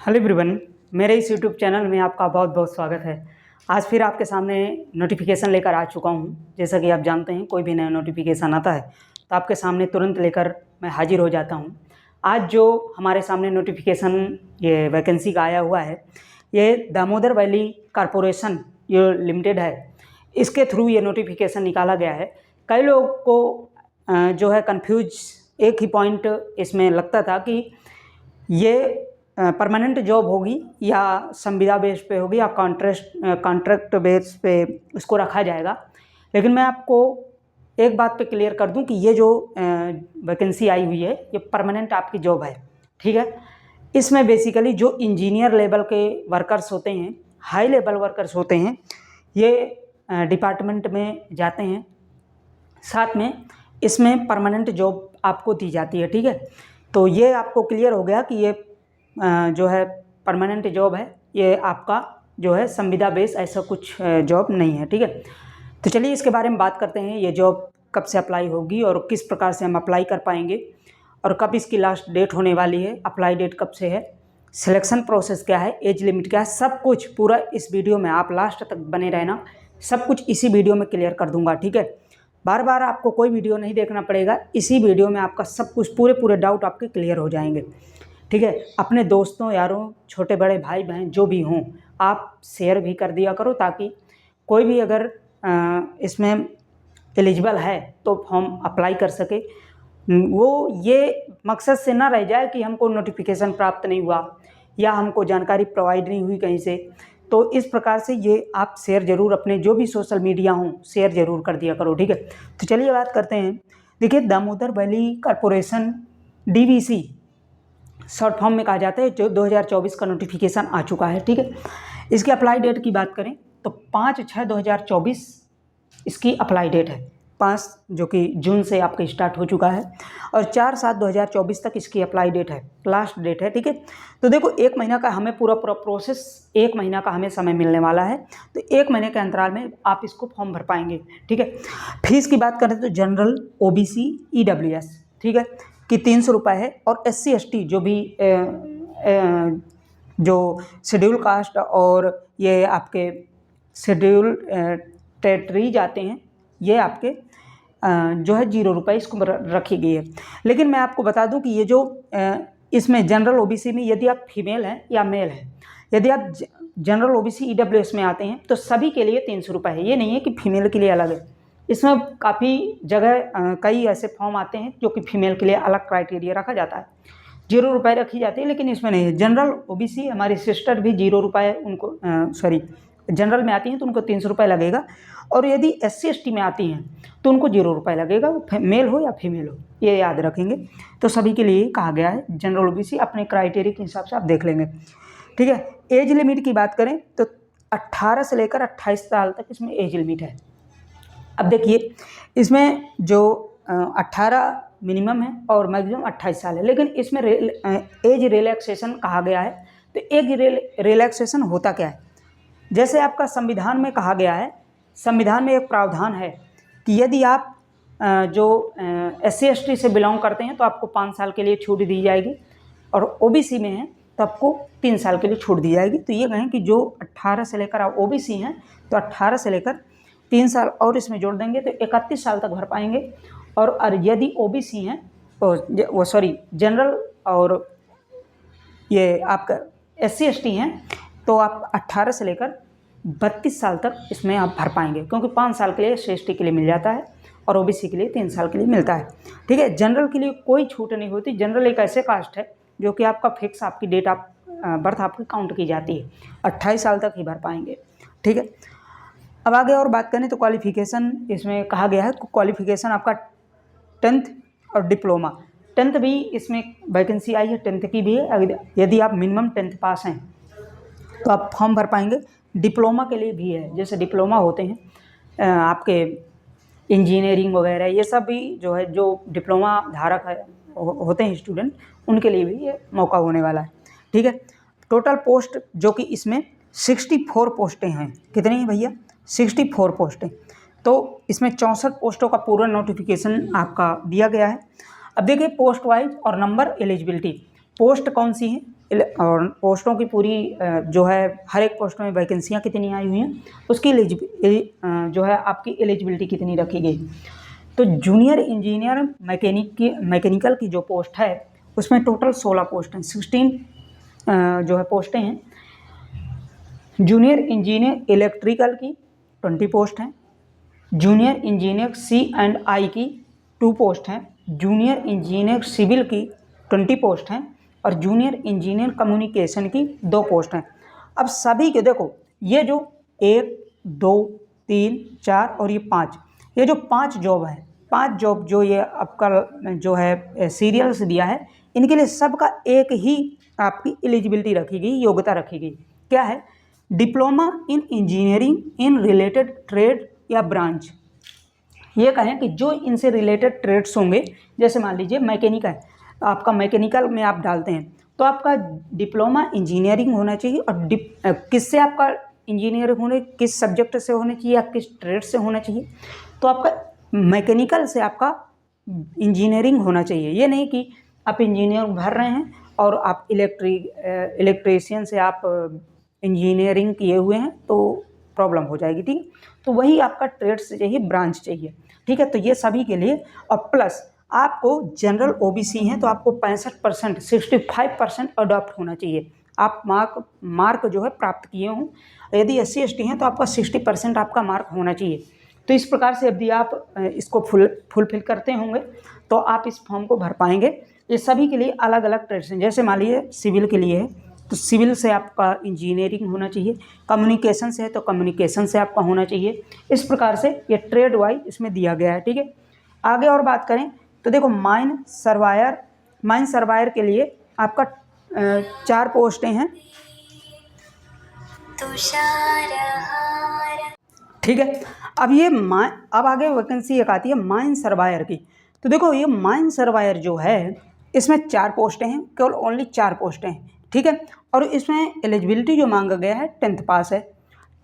Hello everyone, मेरे इस YouTube channel में आपका बहुत बहुत स्वागत है। आज फिर आपके सामने नोटिफिकेशन लेकर आ चुका हूँ। जैसा कि आप जानते हैं, कोई भी नया नोटिफिकेशन आता है तो आपके सामने तुरंत लेकर मैं हाजिर हो जाता हूँ। आज जो हमारे सामने नोटिफिकेशन ये वैकेंसी का आया हुआ है, ये दामोदर वैली कॉरपोरेशन ये लिमिटेड है, इसके थ्रू ये नोटिफिकेशन निकाला गया है। कई लोगों को जो है कन्फ्यूज एक ही पॉइंट इसमें लगता था कि ये परमानेंट जॉब होगी या संविदा बेस पे होगी या कॉन्ट्रैक्ट बेस पे इसको रखा जाएगा। लेकिन मैं आपको एक बात पे क्लियर कर दूं कि ये जो वैकेंसी आई हुई है ये परमानेंट आपकी जॉब है, ठीक है। इसमें बेसिकली जो इंजीनियर लेवल के वर्कर्स होते हैं, हाई लेवल वर्कर्स होते हैं, ये डिपार्टमेंट में जाते हैं। साथ में इसमें परमानेंट जॉब आपको दी जाती है, ठीक है। तो ये आपको क्लियर हो गया कि ये जो है परमानेंट जॉब है, ये आपका जो है संविदा बेस ऐसा कुछ जॉब नहीं है, ठीक है। तो चलिए इसके बारे में बात करते हैं। ये जॉब कब से अप्लाई होगी और किस प्रकार से हम अप्लाई कर पाएंगे और कब इसकी लास्ट डेट होने वाली है, अप्लाई डेट कब से है, सिलेक्शन प्रोसेस क्या है, एज लिमिट क्या है, सब कुछ पूरा इस वीडियो में आप लास्ट तक बने रहना। सब कुछ इसी वीडियो में क्लियर कर दूंगा, ठीक है। बार बार आपको कोई वीडियो नहीं देखना पड़ेगा, इसी वीडियो में आपका सब कुछ पूरे डाउट आपके क्लियर हो जाएंगे, ठीक है। अपने दोस्तों यारों, छोटे बड़े भाई बहन जो भी हों, आप शेयर भी कर दिया करो ताकि कोई भी अगर इसमें एलिजिबल है तो फॉर्म अप्लाई कर सके। वो ये मकसद से ना रह जाए कि हमको नोटिफिकेशन प्राप्त नहीं हुआ या हमको जानकारी प्रोवाइड नहीं हुई कहीं से। तो इस प्रकार से ये आप शेयर ज़रूर अपने जो भी सोशल मीडिया हों शेयर ज़रूर कर दिया करो, ठीक है। तो चलिए बात करते हैं। देखिए, Damodar valley corporation DVC short form में कहा जाता है, जो 2024 का नोटिफिकेशन आ चुका है, ठीक है। इसकी अप्लाई डेट की बात करें तो 5/6/2024 इसकी अप्लाई डेट है। 5 जो कि जून से आपका स्टार्ट हो चुका है और 4/7/2024 तक इसकी अप्लाई डेट है, लास्ट डेट है, ठीक है। तो देखो, 1 महीना का हमें पूरा प्रोसेस, 1 महीना का हमें समय मिलने वाला है। तो 1 महीने के अंतराल में आप इसको फॉर्म भर पाएंगे, ठीक है। फीस की बात करें तो जनरल, OBC, EWS, ठीक है, कि 300 रुपये है। और SC ST जो भी जो शेड्यूल कास्ट और ये आपके शेड्यूल टेरिटरी जाते हैं, ये आपके जो है 0 रुपये इसको रखी गई है। लेकिन मैं आपको बता दूं कि ये जो इसमें जनरल OBC में यदि आप फीमेल हैं या मेल हैं, यदि आप जनरल OBC EWS में आते हैं तो सभी के लिए 300 रुपये है। ये नहीं है कि फीमेल के लिए अलग है। इसमें काफ़ी जगह कई ऐसे फॉर्म आते हैं जो कि फीमेल के लिए अलग क्राइटेरिया रखा जाता है, 0 रुपये रखी जाती है, लेकिन इसमें नहीं है। जनरल OBC हमारी सिस्टर भी 0 रुपये उनको जनरल में आती हैं तो उनको 300 रुपये लगेगा। और यदि SC ST में आती हैं तो उनको 0 रुपये लगेगा, वो मेल हो या फीमेल हो, ये याद रखेंगे। तो सभी के लिए कहा गया है। जनरल OBC अपने क्राइटेरिया के हिसाब से आप देख लेंगे, ठीक है। एज लिमिट की बात करें तो 18 से लेकर 28 साल तक इसमें एज लिमिट है। अब देखिए, इसमें जो 18 मिनिमम है और मैक्सिमम 28 साल है, लेकिन इसमें एज रिलैक्सेशन कहा गया है। तो एज रिलैक्सेशन होता क्या है? जैसे आपका संविधान में कहा गया है, संविधान में एक प्रावधान है कि यदि आप जो SC ST से बिलोंग करते हैं तो आपको 5 साल के लिए छूट दी जाएगी, और OBC में है तो आपको 3 साल के लिए छूट दी जाएगी। तो ये कहें कि जो 18 से लेकर आप OBC हैं तो 18 से लेकर 3 साल और इसमें जोड़ देंगे तो 31 साल तक भर पाएंगे। और यदि OBC हैं वो जनरल और ये आपका SC ST हैं तो आप 18 से लेकर 32 साल तक इसमें आप भर पाएंगे, क्योंकि 5 साल के लिए SC ST के लिए मिल जाता है और OBC के लिए 3 साल के लिए मिलता है, ठीक है। जनरल के लिए कोई छूट नहीं होती। जनरल एक ऐसे कास्ट है जो कि आपका फिक्स, आपकी डेट आप बर्थ आपकी काउंट की जाती है, 28 साल तक ही भर पाएंगे, ठीक है। अब आगे और बात करें तो क्वालिफ़िकेशन इसमें कहा गया है। क्वालिफ़िकेशन आपका 10th और डिप्लोमा। 10th भी इसमें वैकेंसी आई है, 10th की भी है। यदि आप मिनिमम 10th पास हैं तो आप फॉर्म भर पाएंगे। डिप्लोमा के लिए भी है, जैसे डिप्लोमा होते हैं आपके इंजीनियरिंग वगैरह, ये सब भी जो है, जो डिप्लोमा धारक है होते हैं स्टूडेंट, उनके लिए भी ये मौका होने वाला है, ठीक है। टोटल पोस्ट जो कि इसमें 64 पोस्टें हैं। कितनी हैं भैया? 64 पोस्टें। तो इसमें 64 पोस्टों का पूरा नोटिफिकेशन आपका दिया गया है। अब देखिए, पोस्ट वाइज और नंबर एलिजिबिलिटी। पोस्ट कौन सी है और पोस्टों की पूरी जो है हर एक पोस्ट में वैकेंसियाँ कितनी आई हुई हैं, उसकी जो है आपकी एलिजिबिलिटी कितनी रखी गई। तो जूनियर इंजीनियर मैकेनिकल की जो पोस्ट है उसमें टोटल 16 पोस्ट हैं, 16 जो है पोस्टें हैं। जूनियर इंजीनियर इलेक्ट्रिकल की 20 पोस्ट हैं। जूनियर इंजीनियर C&I की 2 पोस्ट हैं। जूनियर इंजीनियर सिविल की 20 पोस्ट हैं और जूनियर इंजीनियर कम्युनिकेशन की 2 पोस्ट हैं। अब सभी के देखो ये जो 1, 2, 3, 4 और ये 5, ये जो 5 जॉब है, 5 जॉब जो ये आपका जो है सीरियल्स दिया है, इनके लिए सबका एक ही आपकी एलिजिबिलिटी रखी गई, योग्यता रखी गई। क्या है? Diploma in engineering in related trade या ब्रांच। ये कहें कि जो इनसे रिलेटेड ट्रेड्स होंगे, जैसे मान लीजिए मैकेनिक है, आपका मैकेनिकल में आप डालते हैं तो आपका डिप्लोमा इंजीनियरिंग होना चाहिए और किससे आपका इंजीनियर होने, किस सब्जेक्ट से होना चाहिए या किस ट्रेड से होना चाहिए, तो आपका मैकेनिकल से आपका इंजीनियरिंग होना चाहिए। ये नहीं कि आप इंजीनियर भर रहे हैं और आप इलेक्ट्रीशियन से आप इंजीनियरिंग किए हुए हैं तो प्रॉब्लम हो जाएगी। ठीक है, तो वही आपका ट्रेड से चाहिए, ब्रांच चाहिए। ठीक है, तो ये सभी के लिए। और प्लस आपको जनरल OBC हैं तो आपको 65%, 65% अडॉप्ट होना चाहिए। आप मार्क जो है प्राप्त किए हों। यदि SC/ST हैं तो आपका 60% आपका मार्क होना चाहिए। तो इस प्रकार से यदि आप इसको फुलफिल करते होंगे तो आप इस फॉर्म को भर पाएंगे। ये सभी के लिए अलग अलग ट्रेड्स हैं। जैसे मान लीजिए सिविल के लिए है तो सिविल से आपका इंजीनियरिंग होना चाहिए, कम्युनिकेशन से है तो कम्युनिकेशन से आपका होना चाहिए। इस प्रकार से ये ट्रेड वाइज इसमें दिया गया है। ठीक है, आगे और बात करें तो देखो माइन सर्वायर के लिए आपका 4 पोस्टें हैं। ठीक है, अब ये अब आगे वैकेंसी एक आती है माइन सर्वायर की। तो देखो ये माइन सर्वायर जो है इसमें 4 पोस्टें हैं, केवल ओनली 4 पोस्टें हैं। ठीक है, और इसमें एलिजिबिलिटी जो मांगा गया है 10th पास है।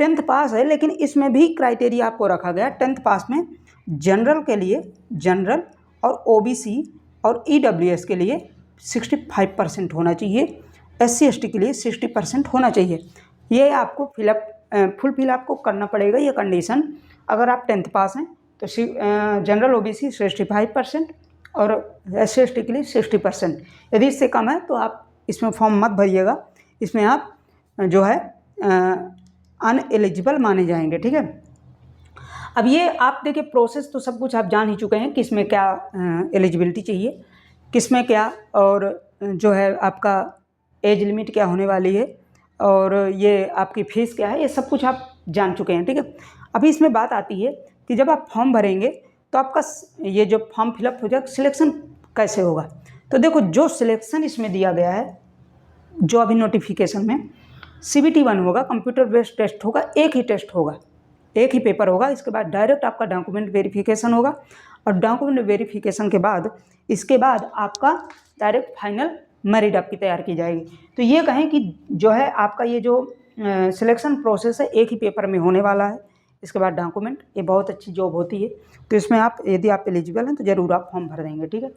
10th पास है, लेकिन इसमें भी क्राइटेरिया आपको रखा गया है 10th पास में। जनरल के लिए जनरल और OBC और EWS के लिए 65% होना चाहिए, SC/ST के लिए 60% होना चाहिए। ये आपको फुलफिल आपको करना पड़ेगा ये कंडीशन। अगर आप 10th पास हैं तो जनरल OBC 65% और SC/ST के लिए 60%। यदि इससे कम है तो आप इसमें फॉर्म मत भरिएगा, इसमें आप जो है अनएलिजिबल माने जाएंगे। ठीक है, अब ये आप देखिए प्रोसेस तो सब कुछ आप जान ही चुके हैं कि इसमें क्या एलिजिबिलिटी चाहिए, किसमें क्या, और जो है आपका एज लिमिट क्या होने वाली है और ये आपकी फ़ीस क्या है, ये सब कुछ आप जान चुके हैं। ठीक है, अभी इसमें बात आती है कि जब आप फॉर्म भरेंगे तो आपका ये जो फॉर्म फिलअप हो जाएगा, सिलेक्शन कैसे होगा। तो देखो जो सिलेक्शन इसमें दिया गया है, जो अभी नोटिफिकेशन में CBT 1 होगा, कंप्यूटर बेस्ड टेस्ट होगा, एक ही टेस्ट होगा, एक ही पेपर होगा। इसके बाद डायरेक्ट आपका डॉक्यूमेंट वेरिफिकेशन होगा और डॉक्यूमेंट वेरिफिकेशन के बाद इसके बाद आपका डायरेक्ट फाइनल मेरिट आपकी तैयार की जाएगी। तो ये कहें कि जो है आपका ये जो सिलेक्शन प्रोसेस है एक ही पेपर में होने वाला है। इसके बाद डॉक्यूमेंट, ये बहुत अच्छी जॉब होती है। तो इसमें आप यदि आप एलिजिबल हैं तो ज़रूर आप फॉर्म भर देंगे। ठीक है,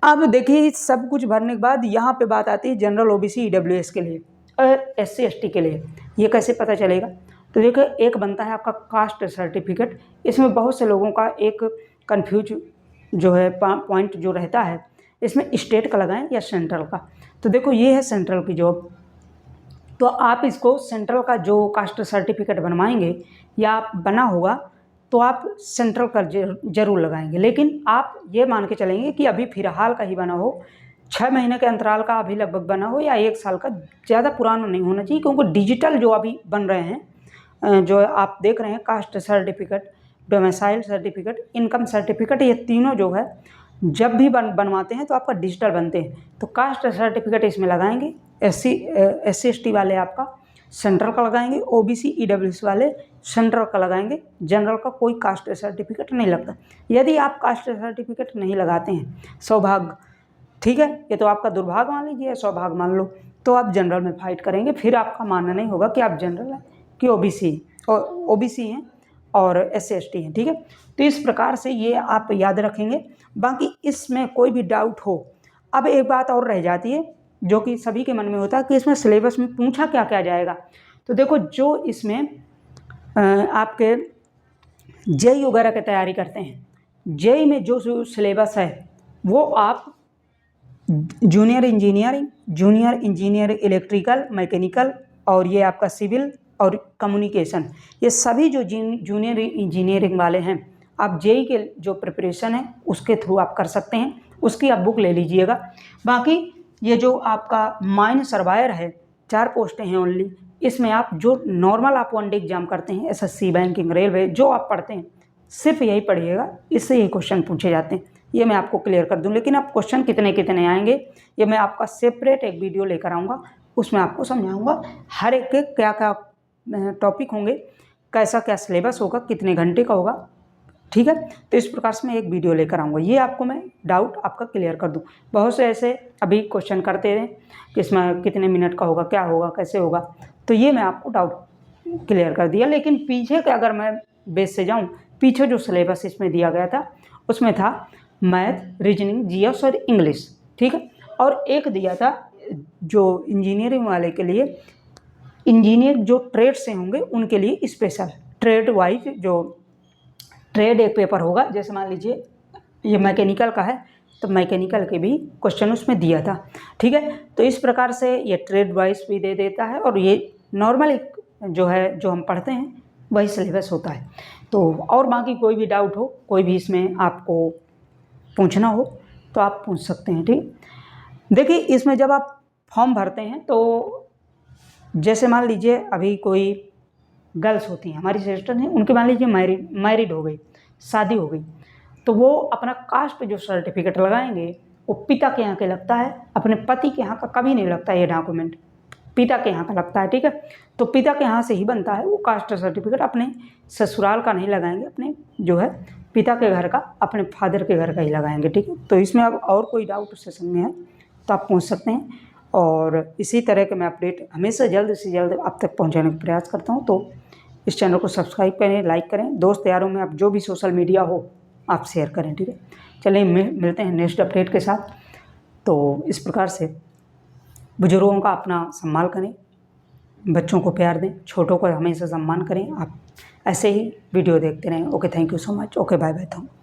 अब देखिए सब कुछ भरने के बाद यहाँ पे बात आती है जनरल OBC EWS के लिए और SC/ST के लिए। ये कैसे पता चलेगा? तो देखिए एक बनता है आपका कास्ट सर्टिफिकेट। इसमें बहुत से लोगों का एक कन्फ्यूज जो है पॉइंट जो रहता है, इसमें स्टेट का लगाएं या सेंट्रल का। तो देखो ये है सेंट्रल की जॉब, तो आप इसको सेंट्रल का जो कास्ट सर्टिफिकेट बनवाएंगे या आप बना होगा तो आप सेंट्रल का जरूर लगाएंगे। लेकिन आप ये मान के चलेंगे कि अभी फ़िलहाल का ही बना हो, 6 महीने के अंतराल का अभी लगभग बना हो या 1 साल का, ज़्यादा पुराना नहीं होना चाहिए। क्योंकि डिजिटल जो अभी बन रहे हैं, जो आप देख रहे हैं caste certificate, domicile certificate, income certificate, ये तीनों जो है जब भी बनवाते हैं तो आपका डिजिटल बनते हैं। तो कास्ट सर्टिफिकेट इसमें लगाएंगे, SC/ST वाले आपका सेंट्रल का लगाएंगे, OBC EWS वाले सेंट्रल का लगाएंगे, जनरल का कोई कास्ट सर्टिफिकेट नहीं लगता। यदि आप कास्ट सर्टिफिकेट नहीं लगाते हैं, सौभाग्य, ठीक है, ये तो आपका दुर्भाग्य मान लीजिए, सौभाग्य मान लो, तो आप जनरल में फाइट करेंगे। फिर आपका मानना नहीं होगा कि आप जनरल हैं कि OBC हैं और SC/ST हैं। ठीक है, तो इस प्रकार से ये आप याद रखेंगे। बाकी इसमें कोई भी डाउट हो, अब एक बात और रह जाती है जो कि सभी के मन में होता है कि इसमें सिलेबस में पूछा क्या क्या जाएगा। तो देखो, जो इसमें आपके जेई वगैरह की तैयारी करते हैं, जेई में जो सिलेबस है वो आप जूनियर इंजीनियर इलेक्ट्रिकल मैकेनिकल और ये आपका सिविल और कम्युनिकेशन, ये सभी जो जूनियर इंजीनियरिंग वाले हैं, आप जेई के जो प्रिपरेशन है उसके थ्रू आप कर सकते हैं, उसकी आप बुक ले लीजिएगा। बाकी ये जो आपका माइन सर्वायर है, 4 पोस्टें हैं ओनली, इसमें आप जो नॉर्मल आप वन डे एग्जाम करते हैं, एसएससी, बैंकिंग, रेलवे, जो आप पढ़ते हैं सिर्फ यही पढ़िएगा, इससे ये क्वेश्चन पूछे जाते हैं। ये मैं आपको क्लियर कर दूं, लेकिन आप क्वेश्चन कितने कितने आएंगे ये मैं आपका सेपरेट एक वीडियो लेकर आऊँगा, उसमें आपको समझाऊँगा हर एक के क्या क्या टॉपिक होंगे, कैसा क्या सिलेबस होगा, कितने घंटे का होगा, ठीक है। तो इस प्रकार से मैं एक वीडियो लेकर आऊँगा, ये आपको मैं डाउट आपका क्लियर कर दूँ। बहुत से ऐसे अभी क्वेश्चन करते हैं कि इसमें कितने मिनट का होगा, क्या होगा, कैसे होगा, तो ये मैं आपको डाउट क्लियर कर दिया। लेकिन पीछे का अगर मैं बेस से जाऊँ, पीछे जो सिलेबस इसमें दिया गया था उसमें था मैथ, रीजनिंग, जीएस और इंग्लिश, ठीक है। और एक दिया था जो इंजीनियरिंग वाले के लिए, इंजीनियर जो ट्रेड से होंगे उनके लिए स्पेशल ट्रेड वाइज जो ट्रेड एक पेपर होगा, जैसे मान लीजिए ये मैकेनिकल का है तो मैकेनिकल के भी क्वेश्चन उसमें दिया था, ठीक है। तो इस प्रकार से ये ट्रेड वाइज भी दे देता है और ये नॉर्मल जो है जो हम पढ़ते हैं वही सिलेबस होता है। तो और बाकी कोई भी डाउट हो, कोई भी इसमें आपको पूछना हो तो आप पूछ सकते हैं, ठीक। देखिए, इसमें जब आप फॉर्म भरते हैं तो जैसे मान लीजिए अभी कोई गर्ल्स होती हैं, हमारी सिस्टर हैं, उनके मान लीजिए मैरिड हो गई, शादी हो गई, तो वो अपना कास्ट जो सर्टिफिकेट लगाएंगे वो पिता के यहाँ के लगता है, अपने पति के यहाँ का कभी नहीं लगता। ये डॉक्यूमेंट पिता के यहाँ का लगता है, ठीक है। तो पिता के यहाँ से ही बनता है वो कास्ट सर्टिफिकेट, अपने ससुराल का नहीं लगाएंगे, अपने जो है पिता के घर का, अपने फादर के घर का ही लगाएंगे, ठीक है। तो इसमें अब और कोई डाउट सेशन में है तो आप पूछ सकते हैं, और इसी तरह के मैं अपडेट हमेशा जल्द से जल्द आप तक पहुंचाने का प्रयास करता हूं। तो इस चैनल को सब्सक्राइब करें, लाइक करें, दोस्त यारों में आप जो भी सोशल मीडिया हो आप शेयर करें, ठीक है। चलिए मिलते हैं नेक्स्ट अपडेट के साथ। तो इस प्रकार से बुजुर्गों का अपना सम्मान करें, बच्चों को प्यार दें, छोटों को हमेशा सम्मान करें। आप ऐसे ही वीडियो देखते रहें। Okay, thank you so much. Okay, bye bye.